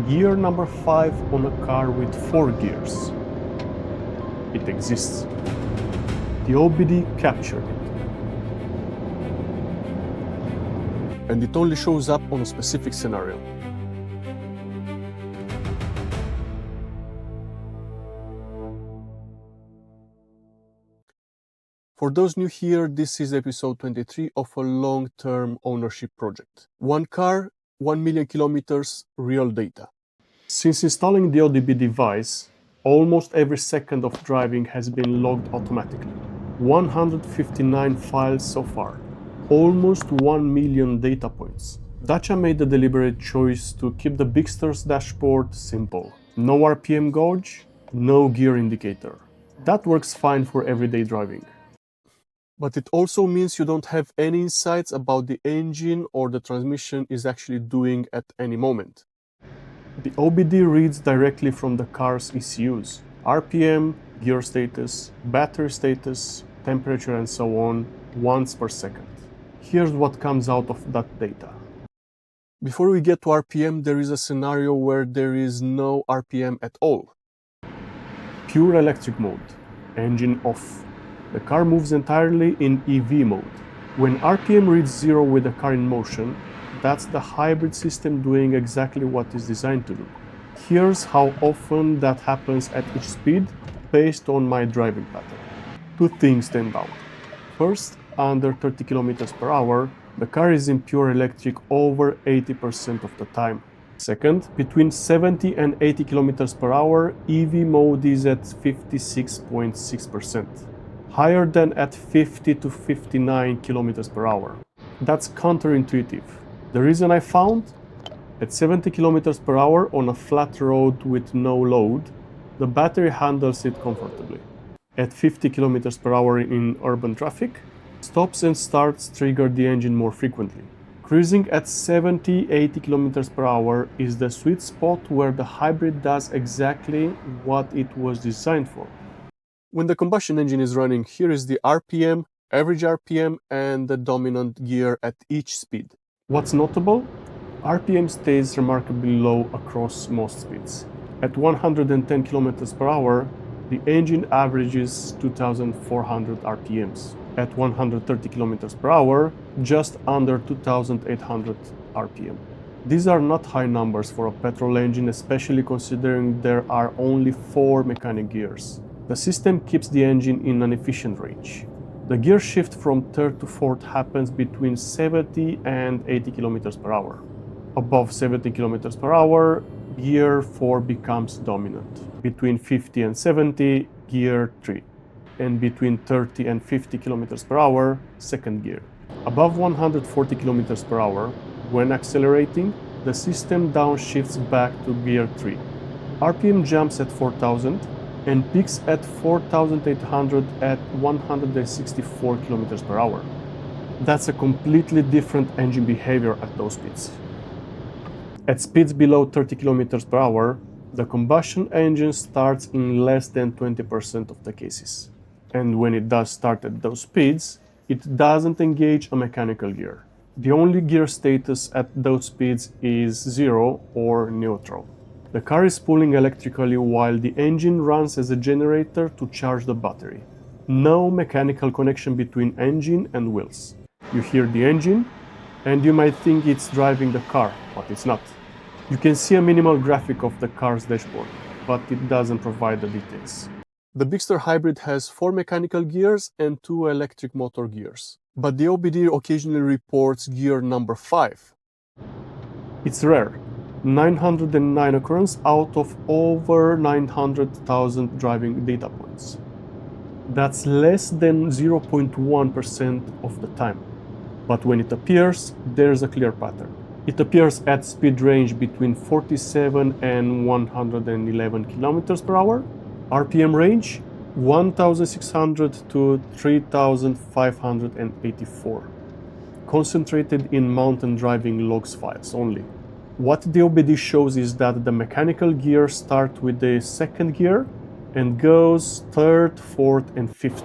Gear number 5 on a car with 4 gears. It exists. The OBD captured it. And it only shows up on a specific scenario. For those new here, this is episode 23 of a long-term ownership project. One car, 1 million kilometers, real data. Since installing the ODB device, almost every second of driving has been logged automatically. 159 files so far. Almost 1 million data points. Dacia made the deliberate choice to keep the Bigster's dashboard simple. No RPM gauge, no gear indicator. That works fine for everyday driving. But it also means you don't have any insights about the engine or the transmission is actually doing at any moment. The OBD reads directly from the car's ECUs, RPM, gear status, battery status, temperature and so on, once per second. Here's what comes out of that data. Before we get to RPM, there is a scenario where there is no RPM at all. Pure electric mode, engine off. The car moves entirely in EV mode. When RPM reads 0 with the car in motion, that's the hybrid system doing exactly what it's designed to do. Here's how often that happens at each speed based on my driving pattern. Two things stand out. First, under 30 km per hour, the car is in pure electric over 80% of the time. Second, between 70 and 80 km per hour, EV mode is at 56.6%. Higher than at 50 to 59 km per hour. That's counterintuitive. The reason I found? At 70 km per hour on a flat road with no load, the battery handles it comfortably. At 50 km per hour in urban traffic, stops and starts trigger the engine more frequently. Cruising at 70-80 km per hour is the sweet spot where the hybrid does exactly what it was designed for. When the combustion engine is running, here is the RPM, average RPM, and the dominant gear at each speed. What's notable? RPM stays remarkably low across most speeds. At 110 km per hour, the engine averages 2,400 RPMs. At 130 km per hour, just under 2,800 RPM. These are not high numbers for a petrol engine, especially considering there are only 4 mechanic gears. The system keeps the engine in an efficient range. The gear shift from third to fourth happens between 70 and 80 km per hour. Above 70 km per hour, gear 4 becomes dominant. Between 50 and 70, gear 3. And between 30 and 50 km per hour, second gear. Above 140 km per hour, when accelerating, the system downshifts back to gear 3. RPM jumps at 4,000 and peaks at 4,800 at 164 km per hour. That's a completely different engine behavior at those speeds. At speeds below 30 km per hour, the combustion engine starts in less than 20% of the cases. And when it does start at those speeds, it doesn't engage a mechanical gear. The only gear status at those speeds is 0 or neutral. The car is pulling electrically while the engine runs as a generator to charge the battery. No mechanical connection between engine and wheels. You hear the engine, and you might think it's driving the car, but it's not. You can see a minimal graphic of the car's dashboard, but it doesn't provide the details. The Bigster Hybrid has 4 mechanical gears and 2 electric motor gears, but the OBD occasionally reports gear number 5. It's rare. 909 occurrence out of over 900,000 driving data points. That's less than 0.1% of the time. But when it appears, there's a clear pattern. It appears at speed range between 47 and 111 km per hour. RPM range 1,600 to 3,584. Concentrated in mountain driving logs files only. What the OBD shows is that the mechanical gear starts with the second gear and goes third, fourth, and fifth.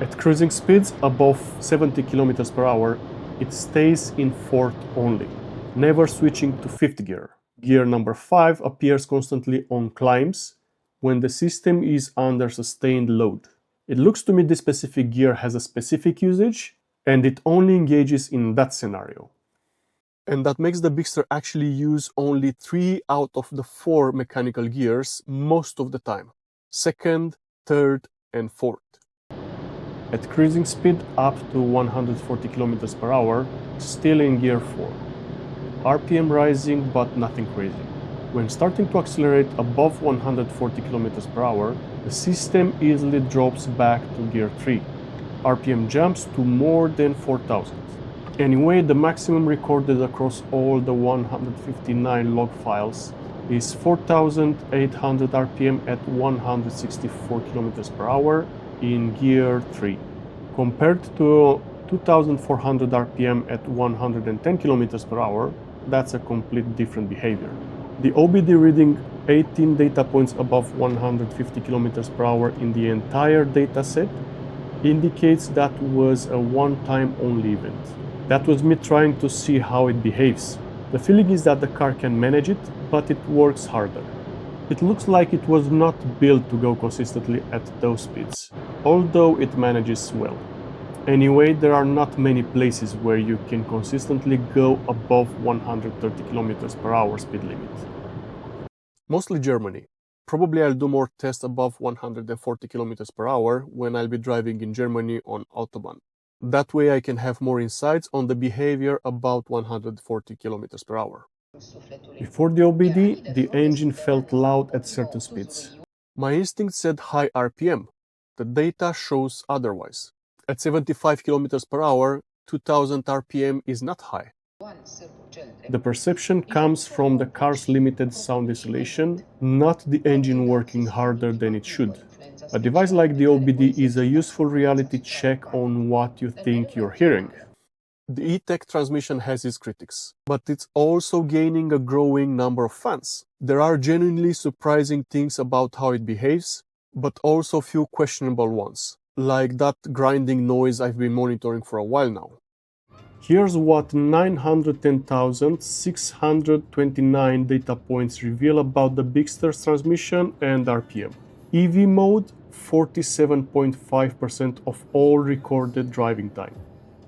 At cruising speeds above 70 km per hour, it stays in fourth only, never switching to fifth gear. Gear number 5 appears constantly on climbs when the system is under sustained load. It looks to me this specific gear has a specific usage, and it only engages in that scenario. And that makes the Bigster actually use only 3 out of the 4 mechanical gears most of the time. Second, third, and fourth. At cruising speed up to 140 km per hour, still in gear 4. RPM rising, but nothing crazy. When starting to accelerate above 140 km per hour, the system easily drops back to gear 3. RPM jumps to more than 4000. Anyway, the maximum recorded across all the 159 log files is 4800 RPM at 164 km per hour in gear 3, compared to 2400 RPM at 110 km per hour. That's a complete different behavior. The OBD reading 18 data points above 150 km per hour in the entire dataset indicates that was a one-time only event. That was me trying to see how it behaves. The feeling is that the car can manage it, but it works harder. It looks like it was not built to go consistently at those speeds, although it manages well. Anyway, there are not many places where you can consistently go above 130 km per hour speed limit. Mostly Germany. Probably I'll do more tests above 140 km per hour when I'll be driving in Germany on Autobahn. That way I can have more insights on the behavior about 140 km per hour. Before the OBD, the engine felt loud at certain speeds. My instinct said high RPM. The data shows otherwise. At 75 km per hour, 2000 RPM is not high. The perception comes from the car's limited sound insulation, not the engine working harder than it should. A device like the OBD is a useful reality check on what you think you're hearing. The E-Tech transmission has its critics, but it's also gaining a growing number of fans. There are genuinely surprising things about how it behaves, but also few questionable ones, like that grinding noise I've been monitoring for a while now. Here's what 910,629 data points reveal about the Bigster's transmission and RPM. EV mode, 47.5% of all recorded driving time.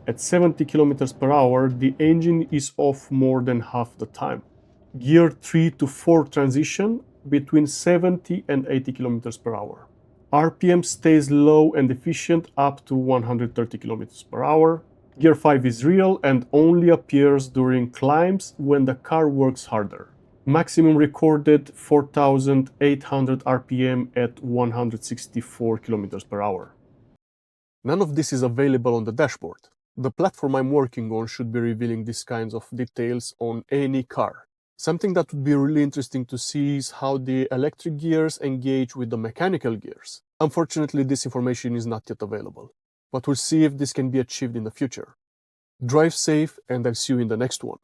At 70 km per hour, the engine is off more than half the time. Gear 3 to 4 transition between 70 and 80 km per hour. RPM stays low and efficient up to 130 km per hour. Gear 5 is real and only appears during climbs when the car works harder. Maximum recorded 4800 RPM at 164 km per hour. None of this is available on the dashboard. The platform I'm working on should be revealing these kinds of details on any car. Something that would be really interesting to see is how the electric gears engage with the mechanical gears. Unfortunately, this information is not yet available, but we'll see if this can be achieved in the future. Drive safe, and I'll see you in the next one.